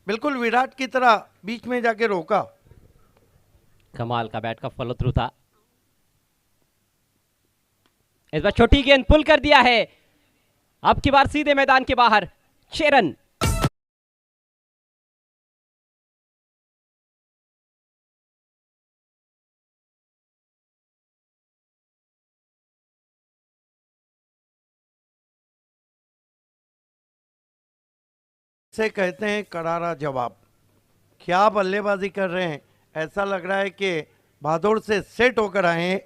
Speaker 2: बिल्कुल विराट की तरह बीच में जाके रोका।
Speaker 1: कमाल का बैट का फॉलो थ्रू था। इस बार छोटी गेंद पुल कर दिया है, अब की बार सीधे मैदान के बाहर, 6 रन।
Speaker 2: से कहते हैं करारा जवाब। क्या बल्लेबाजी कर रहे हैं, ऐसा लग रहा है कि भादौड़ से सेट होकर आए हैं।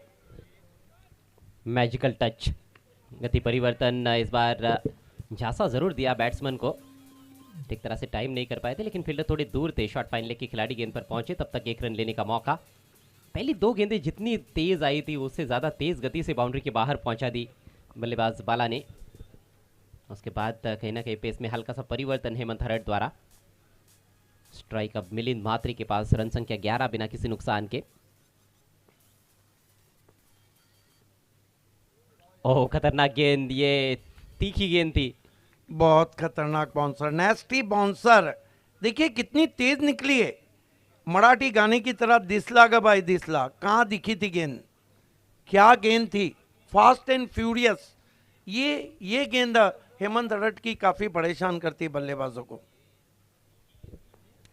Speaker 1: मैजिकल टच, गति परिवर्तन, इस बार झांसा जरूर दिया बैट्समैन को, ठीक तरह से टाइम नहीं कर पाए थे, लेकिन फील्डर थोड़े दूर थे। शॉट फाइनल के खिलाड़ी गेंद पर पहुंचे, तब तक 1 रन लेने का मौका। पहली 2 गेंदें जितनी तेज आई थी उससे ज्यादा तेज गति से बाउंड्री के बाहर पहुंचा दी बल्लेबाज बाला ने। उसके बाद कहीं ना कहीं पेस में हल्का सा परिवर्तन हेमंत हरट द्वारा। स्ट्राइक अब मिलिंद म्हात्रे के पास, रन संख्या 11 बिना किसी नुकसान के। ओह खतरनाक गेंद, ये तीखी गेंद थी,
Speaker 2: बहुत खतरनाक बाउंसर, नेस्टी बाउंसर, देखिए कितनी तेज निकली है, मराठी गाने की तरह दिसला ग भाई दिसला। कहाँ दिखी थी गेंद, क्या गेंद थी, फास्ट एंड फ्यूरियस। ये गेंद हेमंत हरट की काफी परेशान करती है बल्लेबाजों को।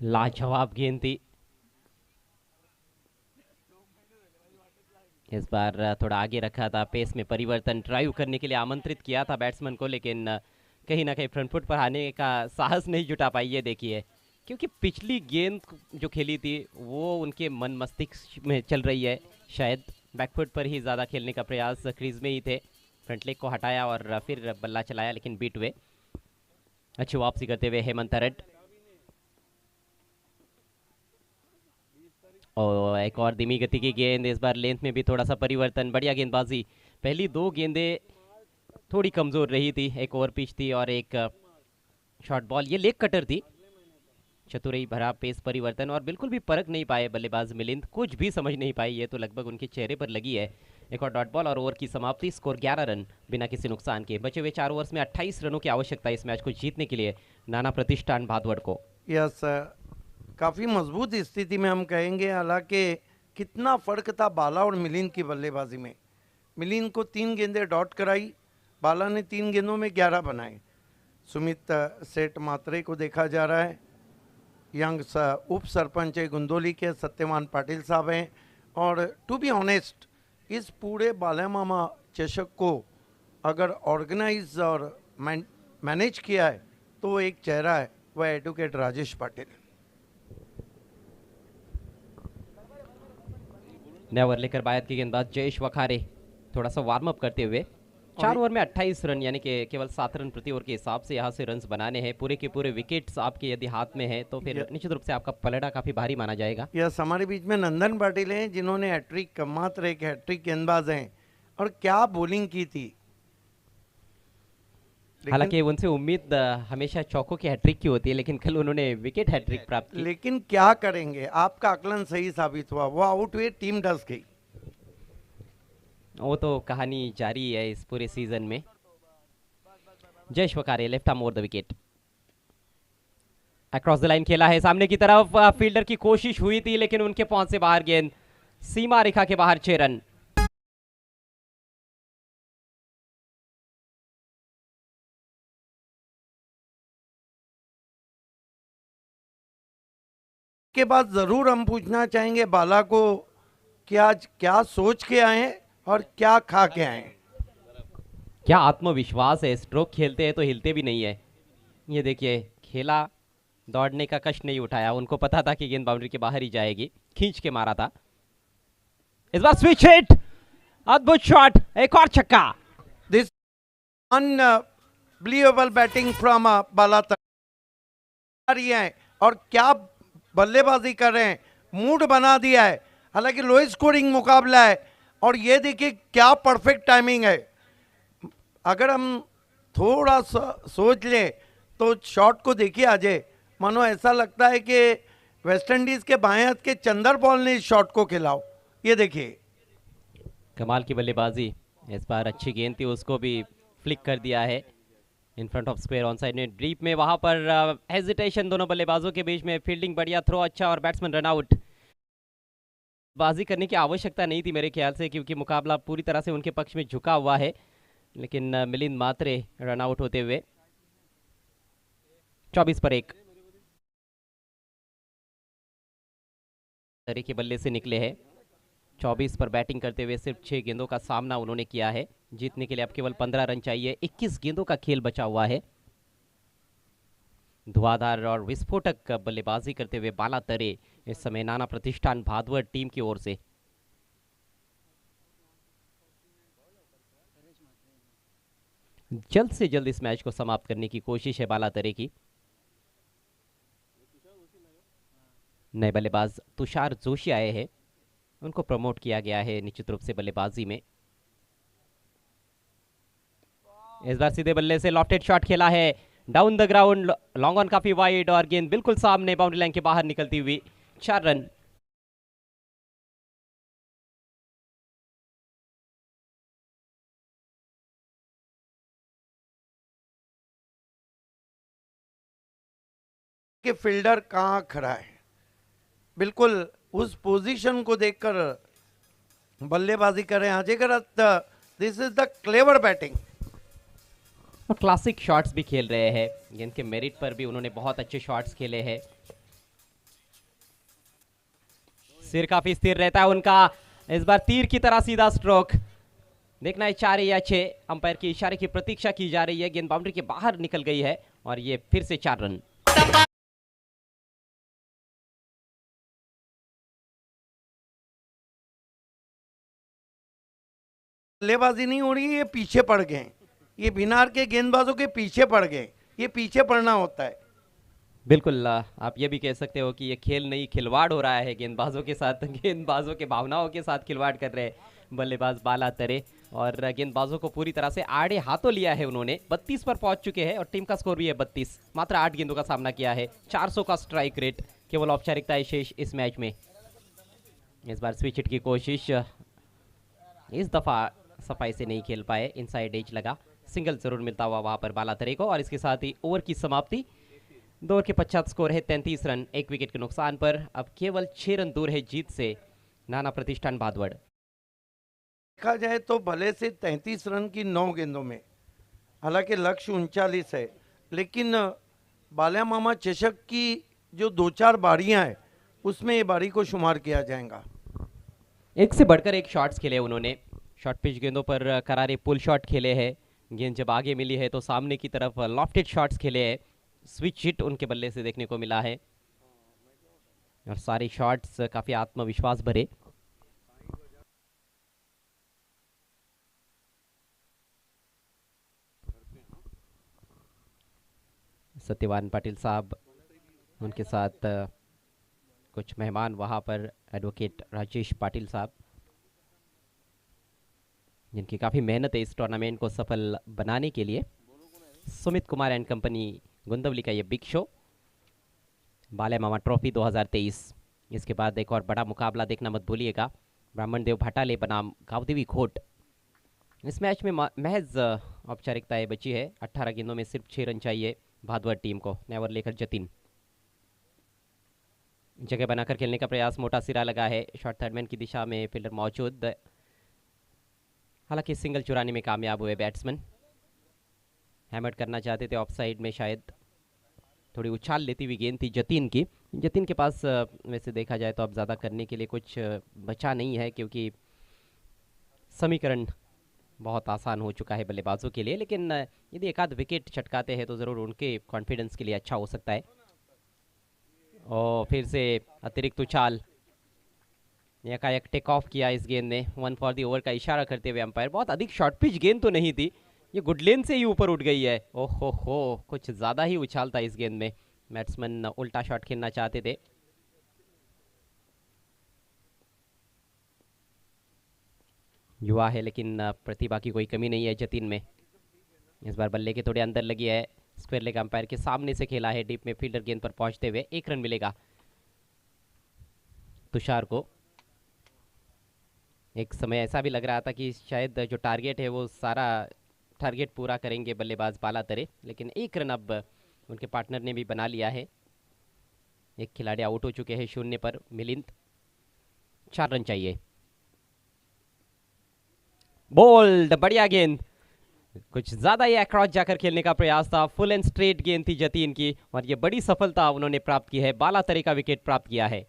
Speaker 1: लाजवाब गेंद थी। इस बार थोड़ा आगे रखा था, पेस में परिवर्तन, ड्राइव करने के लिए आमंत्रित किया था बैट्समैन को, लेकिन कहीं ना कहीं फ्रंट फुट पर आने का साहस नहीं जुटा पाई। ये देखिए, क्योंकि पिछली गेंद जो खेली थी वो उनके मन मस्तिष्क में चल रही है, शायद बैकफुट पर ही ज़्यादा खेलने का प्रयास, क्रीज में ही थे, फ्रंट लेग को हटाया और फिर बल्ला चलाया, लेकिन बीट हुए। अच्छी वापसी करते हुए हेमंत हरट, और एक और धीमी गति की गेंद, इस बार लेंथ में भी थोड़ा सा परिवर्तन, बढ़िया गेंदबाजी। पहली 2 गेंदें थोड़ी कमजोर रही थी, एक ओवर पिच थी और एक शॉर्ट बॉल, ये लेग कटर थी। चतुराई भरा पेस परिवर्तन, और बिल्कुल भी परख नहीं पाए बल्लेबाज मिलिंद, कुछ भी समझ नहीं पाई, ये तो लगभग उनके चेहरे पर लगी है। एक और डॉट बॉल और ओवर की समाप्ति, स्कोर 11 रन बिना किसी नुकसान के। बचे हुए 4 ओवर्स में 28 रनों की आवश्यकता है इस मैच को जीतने के लिए नाना प्रतिष्ठान भादवड़ को।
Speaker 2: यस, काफी मजबूत स्थिति में हम कहेंगे, हालांकि कितना फर्क था बाला और मिलिंद की बल्लेबाजी में। मिलिंद को 3 गेंदें डॉट कराई, बाला ने 3 गेंदों में 11 बनाए। सुमित सेठ म्हात्रे को देखा जा रहा है, यंग उप सरपंच गुंदोली के सत्यवान पाटिल साहब हैं, और टू बी ऑनेस्ट इस पूरे बाला मामा चषक को अगर ऑर्गेनाइज और मैनेज किया है तो एक चेहरा है, वह एडवोकेट राजेश पाटिल।
Speaker 1: नया ओवर लेकर बायत की गेंदबाज जयेश वखारे थोड़ा सा वार्म अप करते हुए। 4 ओवर में 28 रन, यानी कि केवल 7 रन प्रति ओवर के हिसाब से यहाँ से रन्स बनाने हैं। पूरे के पूरे विकेट्स आपके यदि हाथ में है तो फिर निश्चित रूप से आपका पलड़ा काफी भारी माना जाएगा।
Speaker 2: यस, हमारे बीच में नंदन पाटिल हैं जिन्होंने हैट्रिक, मात्र एक हैट्रिक गेंदबाज हैं, और क्या बॉलिंग की थी।
Speaker 1: हालांकि उनसे उम्मीद हमेशा चौकों की हैट्रिक की होती है, लेकिन कल उन्होंने विकेट हैट्रिक प्राप्त की।
Speaker 2: लेकिन क्या करेंगे, आपका आकलन सही साबित हुआ, वो आउट हुए, टीम डस गई।
Speaker 1: वो तो कहानी जारी है इस पूरे सीजन में। Jayesh Wakhare left arm over the wicket, across the line खेला है सामने की तरफ, फील्डर की कोशिश हुई थी लेकिन उनके पहुंच से बाहर गेंद, सीमा रेखा के बाहर, 6 रन।
Speaker 2: के बाद जरूर हम पूछना चाहेंगे बाला को कि आज क्या सोच के आए हैं और क्या खा के आए हैं।
Speaker 1: क्या आत्मविश्वास है, स्ट्रोक खेलते हैं तो हिलते भी नहीं है। ये देखिए, खेला, दौड़ने का कष्ट नहीं उठाया, उनको पता था कि गेंद बाउंड्री के बाहर ही जाएगी, खींच के मारा था। इस बार स्विच हिट, अद्भुत शॉट, एक और छक्का।
Speaker 2: दिस अनबिलीवेबल बैटिंग फ्रॉम बाला रही है और क्या बल्लेबाजी कर रहे हैं, मूड बना दिया है। हालांकि लो स्कोरिंग मुकाबला है और ये देखिए क्या परफेक्ट टाइमिंग है। अगर हम थोड़ा सोच लें तो शॉट को देखिए अजय, मानो ऐसा लगता है कि वेस्ट इंडीज के बाएं हाथ के चंदर बॉल ने इस शॉट को खिलाओ। ये देखिए
Speaker 1: कमाल की बल्लेबाजी, इस बार अच्छी गेंद थी, उसको भी फ्लिक कर दिया है in front of square on side ने डीप में। वहां पर हेजिटेशन दोनों बल्लेबाजों के बीच में, फील्डिंग बढ़िया, थ्रो अच्छा और बैट्समैन रन आउट। बाजी करने की आवश्यकता नहीं थी मेरे ख्याल से, क्योंकि मुकाबला पूरी तरह से उनके पक्ष में झुका हुआ है, लेकिन मिलिंद मात्रे रन आउट होते हुए 24 पर 1 तरह के बल्ले से निकले हैं। 24 पर बैटिंग करते हुए सिर्फ 6 गेंदों का सामना उन्होंने किया है। जीतने के लिए अब केवल 15 रन चाहिए। 21 गेंदों का खेल बचा हुआ है। धुआंधार और विस्फोटक बल्लेबाजी करते हुए बाला तरे इस समय नाना प्रतिष्ठान भादवड़ टीम की ओर से। जल्द से जल्द इस मैच को समाप्त करने की कोशिश है बाला तरे की। नए बल्लेबाज तुषार जोशी आए हैं, उनको प्रमोट किया गया है निश्चित रूप से बल्लेबाजी में। इस बार सीधे बल्ले से लॉफ्टेड शॉट खेला है, down the ground, long on काफी वाइड और गेंद बिल्कुल सामने बाउंड्री लाइन के बाहर निकलती हुई 4 रन।
Speaker 2: कि फील्डर कहाँ खड़ा है, बिल्कुल उस पोजीशन को देखकर बल्लेबाजी कर रहे हैं Ajay. This is the clever batting.
Speaker 1: और क्लासिक शॉट्स भी खेल रहे हैं, गेंद के मेरिट पर भी उन्होंने बहुत अच्छे शॉट्स खेले हैं। सिर काफी स्थिर रहता है उनका। इस बार तीर की तरह सीधा स्ट्रोक, देखना है 4 या 6। अंपायर के इशारे की प्रतीक्षा की जा रही है। गेंद बाउंड्री के बाहर निकल गई है और ये फिर से 4 रन।
Speaker 2: बल्लेबाजी नहीं हो रही, ये पीछे पड़ गए, ये बिनार के गेंदबाजों के पीछे पड़ गए। ये पीछे पड़ना होता है।
Speaker 1: बिल्कुल, आप ये भी कह सकते हो कि ये खेल नहीं खिलवाड़ हो रहा है गेंदबाजों के साथ। गेंदबाजों के भावनाओं के साथ खिलवाड़ कर रहे हैं बल्लेबाज बाला तरे, और गेंदबाजों को पूरी तरह से आड़े हाथों लिया है उन्होंने। 32 पर पहुंच चुके हैं और टीम का स्कोर भी है 32। मात्र 8 गेंदों का सामना किया है, 400 का स्ट्राइक रेट, केवल औपचारिकता शेष इस मैच में। इस बार स्विच हिट की कोशिश, इस दफा सफाई से नहीं खेल पाए, इनसाइड एज लगा, सिंगल जरूर मिलता हुआ वहां पर बाला तरे को। और इसके साथ ही ओवर की समाप्ति। 2 ओवर के पश्चात स्कोर है 33 रन, 1 विकेट के नुकसान पर। अब केवल 6 रन दूर है जीत से नाना प्रतिष्ठान भादवड़।
Speaker 2: देखा जाए तो भले से 33 रन की 9 गेंदों में, हालांकि लक्ष्य 39 है, लेकिन बाल्या मामा चषक की जो 2-4 बारियां हैं उसमें ये बारी को शुमार किया जाएगा।
Speaker 1: एक से बढ़कर एक शॉट्स खेले उन्होंने। शॉर्ट पिच गेंदों पर करारे पुल शॉट खेले हैं। गेंद जब आगे मिली है तो सामने की तरफ लॉफ्टेड शॉट्स खेले हैं। स्विच हिट उनके बल्ले से देखने को मिला है और सारे शॉट्स काफी आत्मविश्वास भरे। सत्यवान पाटिल साहब, उनके साथ कुछ मेहमान वहां पर, एडवोकेट राजेश पाटिल साहब, जिनकी काफ़ी मेहनत है इस टूर्नामेंट को सफल बनाने के लिए। सुमित कुमार एंड कंपनी गुंदवली का ये बिग शो, बाल्या मामा ट्रॉफी 2023। इसके बाद एक और बड़ा मुकाबला देखना मत भूलिएगा, ब्राह्मण देव भटाले बनाम गावदेवी खोट। इस मैच में महज औपचारिकताएं बची है। 18 गेंदों में सिर्फ 6 रन चाहिए भादवड़ टीम को। नेवर लेकर जतिन जगह बनाकर खेलने का प्रयास, मोटा सिरा लगा है, शॉर्ट थर्डमैन की दिशा में फील्डर मौजूद, हालांकि सिंगल चुराने में कामयाब हुए बैट्समैन। हैमर करना चाहते थे ऑफ साइड में, शायद थोड़ी उछाल लेती हुई गेंद थी जतिन की। जतिन के पास वैसे देखा जाए तो अब ज़्यादा करने के लिए कुछ बचा नहीं है, क्योंकि समीकरण बहुत आसान हो चुका है बल्लेबाजों के लिए। लेकिन यदि एक आध विकेट चटकाते हैं तो ज़रूर उनके कॉन्फिडेंस के लिए अच्छा हो सकता है। और फिर से अतिरिक्त उछाल, एकाएक टेक ऑफ किया इस गेंद ने, 1 फॉर दी ओवर का इशारा करते हुए अंपायर। बहुत अधिक शॉर्ट पिच गेंद तो नहीं थी, ये गुड लेन से ही ऊपर उठ गई है। ओहो हो, कुछ ज़्यादा ही उछाल था इस गेंद में। बैट्समैन उल्टा शॉट खेलना चाहते थे। युवा है लेकिन प्रतिभा की कोई कमी नहीं है जतिन में। इस बार बल्ले के थोड़े अंदर लगी है, स्क्वायर लेग अंपायर के सामने से खेला है डीप में फील्डर गेंद पर पहुंचते हुए। 1 रन मिलेगा तुषार को। एक समय ऐसा भी लग रहा था कि शायद जो टारगेट है वो सारा टारगेट पूरा करेंगे बल्लेबाज बालातरे, लेकिन 1 रन अब उनके पार्टनर ने भी बना लिया है। एक खिलाड़ी आउट हो चुके हैं 0 पर, मिलिंद। 4 रन चाहिए। बोल्ड, बढ़िया गेंद, कुछ ज्यादा ही अक्रॉस जाकर खेलने का प्रयास था। फुल एंड स्ट्रेट गेंद थी जतीन की और ये बड़ी सफलता उन्होंने प्राप्त की है। बालातरे का विकेट प्राप्त किया है।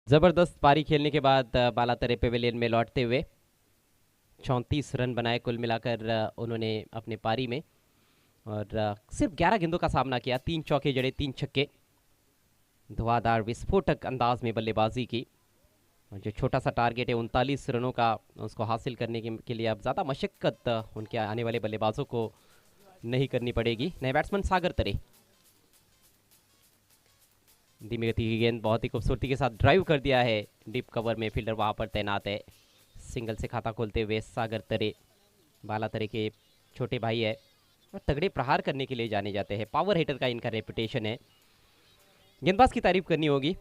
Speaker 1: जबरदस्त पारी खेलने के बाद बालातरे पेविलियन में लौटते हुए 34 रन बनाए कुल मिलाकर उन्होंने अपने पारी में, और सिर्फ 11 गेंदों का सामना किया। 3 चौके जड़े, 3 छक्के, धुआंधार विस्फोटक अंदाज में बल्लेबाजी की। और जो छोटा सा टारगेट है 39 रनों का, उसको हासिल करने के लिए अब ज़्यादा मशक्कत उनके आने वाले बल्लेबाजों को नहीं करनी पड़ेगी। नए बैट्समैन सागर तरे, धीमी गति की गेंद बहुत ही खूबसूरती के साथ ड्राइव कर दिया है डीप कवर में, फील्डर वहां पर तैनात है। सिंगल से खाता खोलते हुए सागर तरे, बालातरे के छोटे भाई है और तगड़े प्रहार करने के लिए जाने जाते हैं। पावर हिटर का इनका रेपुटेशन है। गेंदबाज की तारीफ करनी होगी।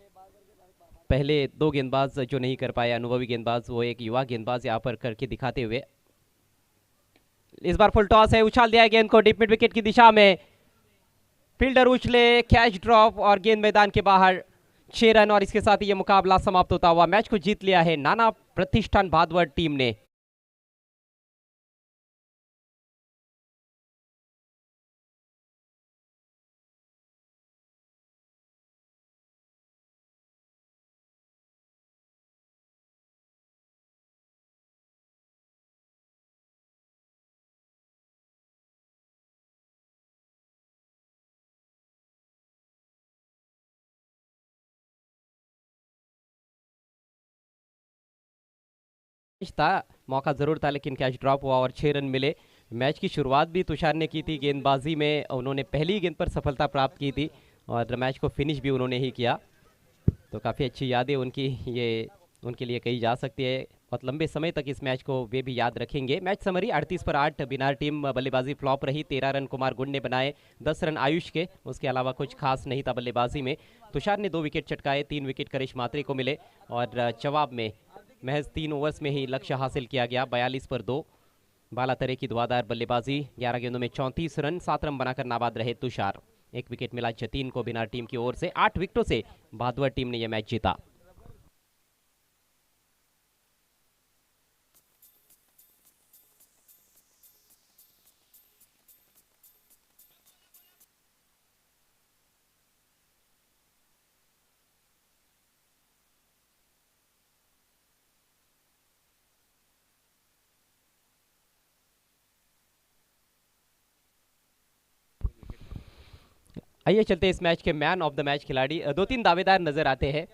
Speaker 1: पहले 2 गेंदबाज जो नहीं कर पाए अनुभवी गेंदबाज, वो एक युवा गेंदबाज यहाँ पर करके दिखाते हुए। इस बार फुल टॉस है, उछाल दिया है गेंद को डीप मिड विकेट की दिशा में। फील्डर उछले, कैच ड्रॉप और गेंद मैदान के बाहर। 6 रन और इसके साथ ही ये मुकाबला समाप्त होता हुआ। मैच को जीत लिया है नाना प्रतिष्ठान भादवड टीम ने। था, मौका जरूर था लेकिन कैच ड्रॉप हुआ और 6 रन मिले। मैच की शुरुआत भी तुषार ने की थी गेंदबाजी में, उन्होंने पहली गेंद पर सफलता प्राप्त की थी और मैच को फिनिश भी उन्होंने ही किया। तो काफ़ी अच्छी यादें उनकी ये उनके लिए कही जा सकती है। बहुत लंबे समय तक इस मैच को वे भी याद रखेंगे। मैच समरी 38 पर 8 बिनार टीम बल्लेबाजी फ्लॉप रही। 13 रन कुमार गुंड ने बनाए, 10 रन आयुष के, उसके अलावा कुछ खास नहीं था बल्लेबाजी में। तुषार ने 2 विकेट चटकाए, 3 विकेट करिश मात्रे को मिले और जवाब में महज 3 ओवर्स में ही लक्ष्य हासिल किया गया, 42 पर 2। बालातरे की धुआंधार बल्लेबाजी, 11 गेंदों में 34 रन, 7 रन बनाकर नाबाद रहे तुषार। 1 विकेट मिला जतीन को बिनार टीम की ओर से। 8 विकेटों से भादवड टीम ने यह मैच जीता। आइए चलते इस मैच के मैन ऑफ द मैच खिलाड़ी, 2-3 दावेदार नजर आते हैं।